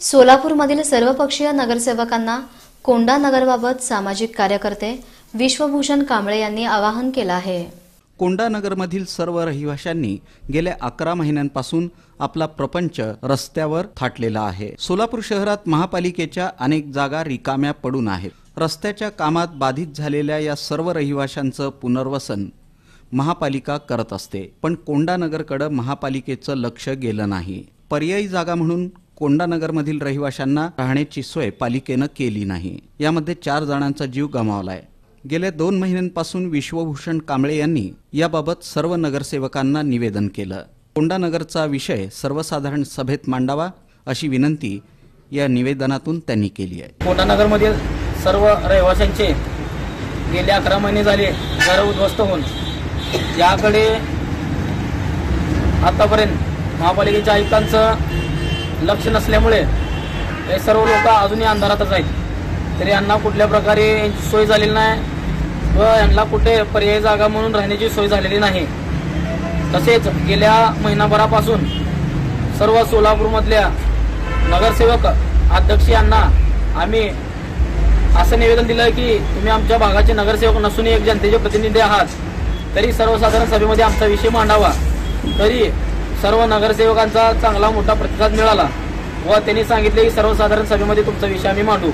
सोलापूरमधील सर्वपक्षीय नगरसेवकांना कोंडा नगरबाबत सामाजिक कार्यकर्ते विश्वभूषण कांबळे यांनी आवाहन केलं आहे। कोंडा नगरमधील सर्व रहिवाशांनी गेल्या 11 महिन्यांपासून आपला प्रपंच रस्त्यावर थाटलेला आहे। सोलापूर शहरात महापालिकेच्या अनेक जागा रिकाम्या पडून आहेत। रस्त्याच्या कामात बाधित झालेल्या या सर्व रहिवाशांचं पुनर्वसन महापालिका करत असते, पण कोंडा नगरकडे महापालिकेचं लक्ष गेलं नाही। पर्यायी जागा म्हणून कोंडा नगरमधील रहिवाशांना राहण्याची सोय पालिकेनं केली नाही। यामध्ये 4 जणांचा जीव गमावलाय। गेल्या 2 महिन्यांपासून विश्वभूषण कांबळे यांनी याबाबत सर्व नगरसेवकांना निवेदन केलं। कोंडा नगरचा विषय सर्वसाधारण सभेत मांडावा अशी विनंती या निवेदनातून त्यांनी केली आहे। कोंडा नगरमधील सर्व रहिवाशांचे गेले 11 महिने झाले घर उद्ध्वस्त होऊन याकडे आतापर्यंत महापालिकेच्या आयुक्तांचं लक्ष नसल्यामुळे हे सर्व लोक अजूनही अंधारातच आहेत। तरी यांना कुठल्या प्रकारे यांची सोय झालेली नाही व यांना कुठे पर्यायी जागा म्हणून राहण्याची सोय झालेली नाही। तसेच गेल्या महिनाभरापासून सर्व सोलापूरमधल्या नगरसेवक अध्यक्ष यांना आम्ही असं निवेदन दिलं की तुम्ही आमच्या भागाचे नगरसेवक नसून एक जनतेचे प्रतिनिधी आहात, तरी सर्वसाधारण सभेमध्ये आमचा विषय मांडावा। तरी सर्व नगरसेवकांचा चांगला मोठा प्रतिसाद मिळाला व त्यांनी सांगितले की सर्वसाधारण सभेमध्ये तुमचा विषय आम्ही मांडू।